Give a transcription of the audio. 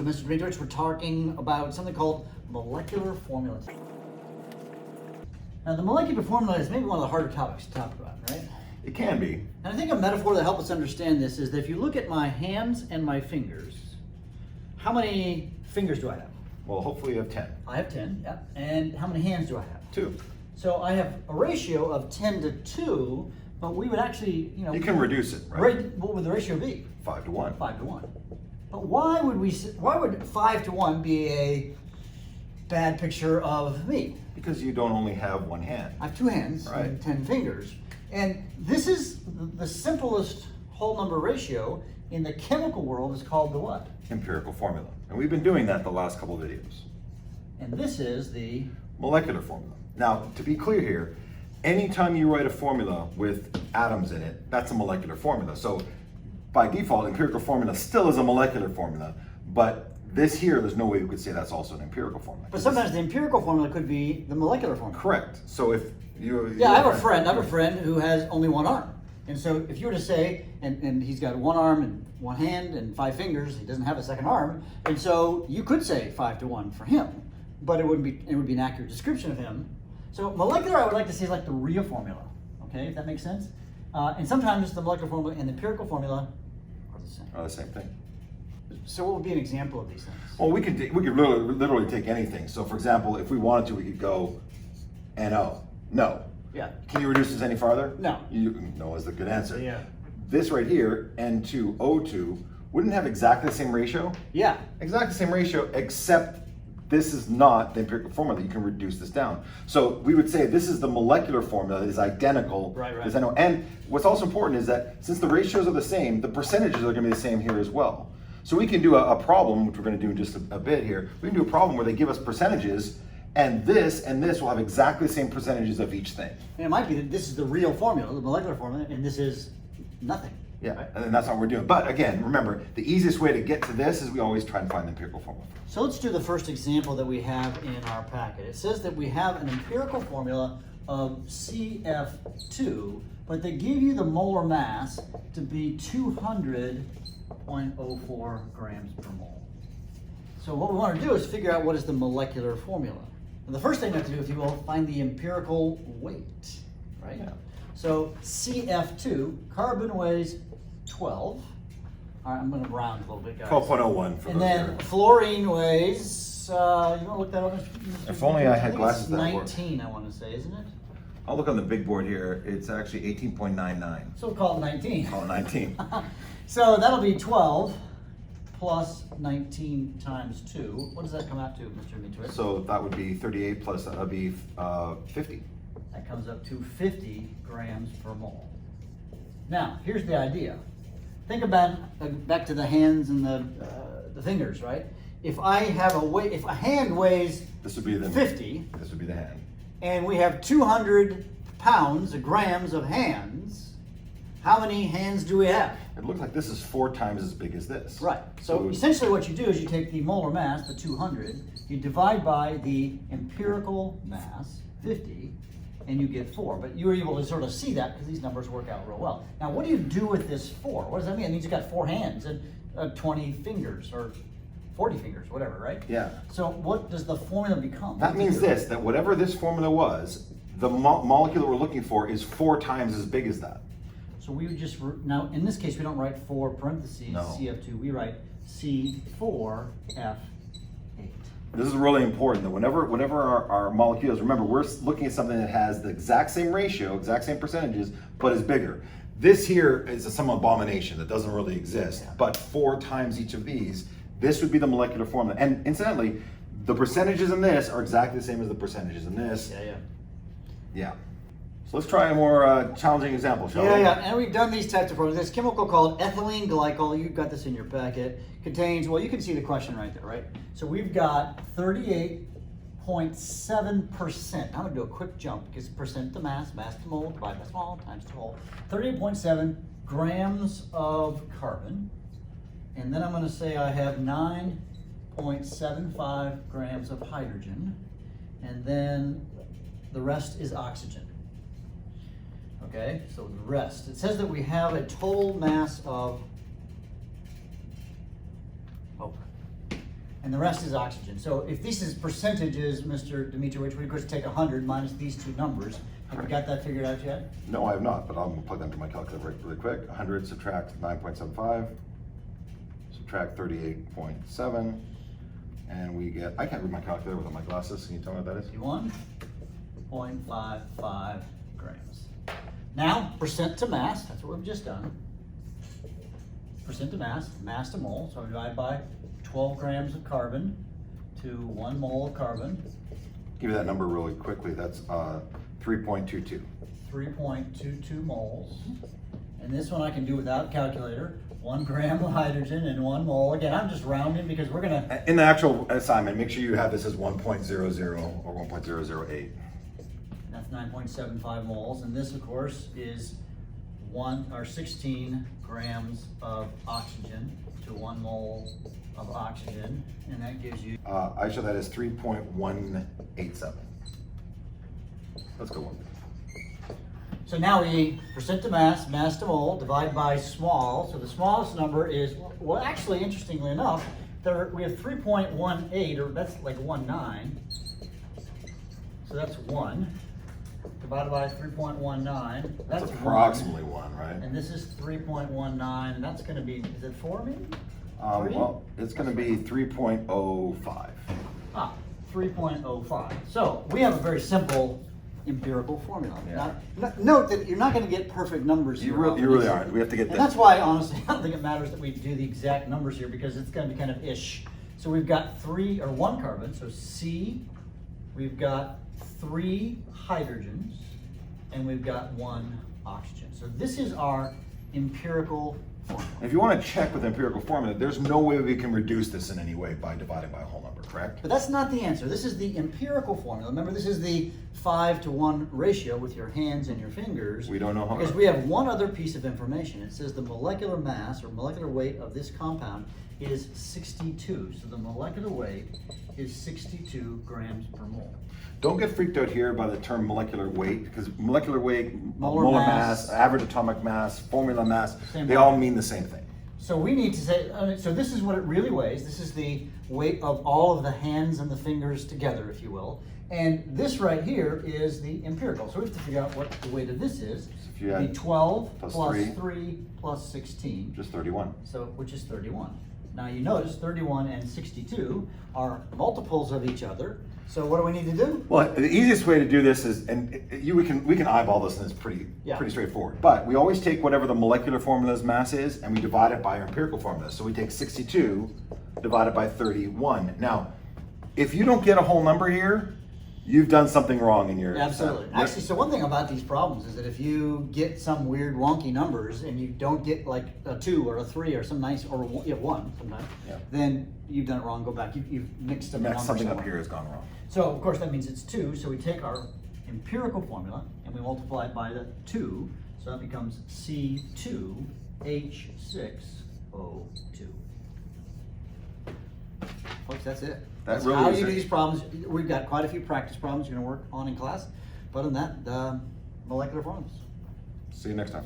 Mr. Dmitrowicz. We're talking about something called molecular formula. Now, the molecular formula is maybe one of the harder topics to talk about, right? It can be. And I think a metaphor that helps us understand this is that if you look at my hands and my fingers, how many fingers do I have? Well, hopefully you have 10. I have 10, yeah. And how many hands do I have? 2. So I have a ratio of 10 to 2, but we would actually, You can reduce it, right? What would the ratio be? 5 to 1. 5 to 1. But why would 5 to 1 be a bad picture of me? Because you don't only have one hand. I have 2 hands Right. and 10 fingers. And this is the simplest whole number ratio in the chemical world is called the what? Empirical formula. And we've been doing that the last couple of videos. And this is the Molecular formula. Now, to be clear here, anytime you write a formula with atoms in it, that's a molecular formula. So by default, empirical formula still is a molecular formula, but this here, there's no way we could say that's also an empirical formula. But sometimes the empirical formula could be the molecular formula. Correct. So if you... Yeah, I have a friend who has only one arm. And so if you were to say, and he's got one arm and one hand and 5 fingers, he doesn't have a second arm, and so you could say 5 to 1 for him, but it would be an accurate description of him. So molecular, I would like to say, is like the real formula, okay, if that makes sense. And sometimes the molecular formula and the empirical formula are the same. Are the same thing. So what would be an example of these things? Well, we could literally take anything. So for example, if we wanted to, we could go NO. No. Yeah. Can you reduce this any farther? No. No is the good answer. Yeah. This right here, N2O2, wouldn't have exactly the same ratio? Yeah. Exactly the same ratio, except this is not the empirical formula. You can reduce this down. So we would say this is the molecular formula that is identical. Right. As NO. And what's also important is that since the ratios are the same, the percentages are going to be the same here as well. So we can do a problem, which we're going to do in just a bit here. We can do a problem where they give us percentages, and this will have exactly the same percentages of each thing. And it might be that this is the real formula, the molecular formula, and this is nothing. Yeah, right? and that's what we're doing. But again, remember, the easiest way to get to this is we always try and find the empirical formula. So let's do the first example that we have in our packet. It says that we have an empirical formula of CF2, but they give you the molar mass to be 200.04 grams per mole. So what we want to do is figure out what is the molecular formula. And the first thing we have to do, if you will, find the empirical weight, right? Yeah. So CF2, carbon weighs 12. All right, I'm going to round a little bit, guys. 12.01 for And those then here. fluorine weighs, you want to look that up? If only I had think glasses it's that work. 19, I want to say, isn't it? I'll look on the big board here. It's actually 18.99. So we'll call it 19. Call it 19. So that'll be 12 plus 19 times 2. What does that come out to, Mr. Dmitrowicz? So that would be 38 plus, that would be 50. That comes up to 50 grams per mole. Now, here's the idea. Think about back to the hands and the fingers, right? If I have if a hand weighs This would be the 50, This would be the hand. and we have 200 pounds, grams of hands, how many hands do we have? It looks like this is 4 times as big as this. Right. So essentially what you do is you take the molar mass, the 200, you divide by the empirical mass, 50, and you get 4. But you were able to sort of see that because these numbers work out real well. Now, what do you do with this 4? What does that mean? It means you've got 4 hands and 20 fingers or 40 fingers, whatever, right? Yeah. So what does the formula become? That means this, that whatever this formula was, the molecule that we're looking for is 4 times as big as that. So we would just, now in this case, we don't write 4 parentheses, No. CF2, we write C4F8. This is really important that whenever our molecules, remember, we're looking at something that has the exact same ratio, exact same percentages, but is bigger. This here is some abomination that doesn't really exist, but 4 times each of these, this would be the molecular formula. And incidentally, the percentages in this are exactly the same as the percentages in this. Yeah. So let's try a more challenging example, shall we? Yeah, and we've done these types of formulas. This chemical called ethylene glycol, you've got this in your packet, contains, well, you can see the question right there, right? So we've got 38.7%. I'm gonna do a quick jump because percent to mass to mole, divided by small, times to whole. 38.7 grams of carbon. And then I'm gonna say I have 9.75 grams of hydrogen. And then the rest is oxygen. Okay, so the rest. It says that we have a total mass of and the rest is oxygen. So if this is percentages, Mr. Dmitrowicz, we of course take 100 minus these two numbers. Have you got that figured out yet? No, I have not, but I'm gonna plug that into my calculator really quick. 100 subtract 9.75, subtract 38.7, and we get, I can't read my calculator without my glasses. Can you tell me what that is? 1.55 grams. Now, percent to mass, that's what we've just done. Percent to mass, mass to mole, so we divide by 12 grams of carbon to 1 mole of carbon. Give you that number really quickly. That's 3.22. 3.22 moles. And this one I can do without a calculator. 1 gram of hydrogen and 1 mole. Again, I'm just rounding because we're gonna... In the actual assignment, make sure you have this as 1.00 or 1.008. That's 9.75 moles. And this, of course, is 16 grams of oxygen to 1 mole of oxygen. And that gives you... I show that as 3.187. Let's go one. So now we percent to mass, mass to mole, divide by small. So the smallest number is, well, actually, interestingly enough, we have 3.18, or that's like 19. So that's 1. Divided by 3.19. That's approximately 1, right? And this is 3.19, and that's going to be, is it 4 maybe? Well, it's going to be 3.05. 3.05. So we have a very simple empirical formula. Yeah. Note that you're not going to get perfect numbers here. You really aren't. We have to get and that. that's why, honestly, I don't think it matters that we do the exact numbers here because it's going to be kind of ish. So we've got 1 carbon, so C. We've got 3 hydrogens, and we've got 1 oxygen. So this is our empirical formula. If you want to check with empirical formula, there's no way we can reduce this in any way by dividing by a whole number, correct? But that's not the answer. This is the empirical formula. Remember, this is the 5-to-1 ratio with your hands and your fingers. We don't know how. Because we have one other piece of information. It says the molecular mass or molecular weight of this compound is 62. So the molecular weight is 62 grams per mole. Don't get freaked out here by the term molecular weight, because molecular weight, Molar mass, average atomic mass, formula mass, Same they thing. all mean the same thing. So we need to say, so this is what it really weighs. This is the weight of all of the hands and the fingers together, if you will. And this right here is the empirical. So we have to figure out what the weight of this is. If you add the 12 plus plus 3 3 plus 16. Just 31. So, which is 31. Now you notice 31 and 62 are multiples of each other. So what do we need to do? Well, the easiest way to do this is, and we can eyeball this, and it's pretty straightforward. But we always take whatever the molecular formula's mass is, and we divide it by our empirical formula. So we take 62 divided by 31. Now, if you don't get a whole number here, you've done something wrong in your Absolutely. Actually, so one thing about these problems is that if you get some weird wonky numbers and you don't get like a 2 or a 3 or some nice, or you have 1 sometimes, then you've done it wrong. Go back. You've mixed up the numbers something somewhere. up here has gone wrong. So of course that means it's 2. So we take our empirical formula and we multiply it by the 2. So that becomes C2H6O2. Folks, that's it. That's really how is you do it. these problems. We've got quite a few practice problems you're going to work on in class. But other than that, the molecular formulas. See you next time.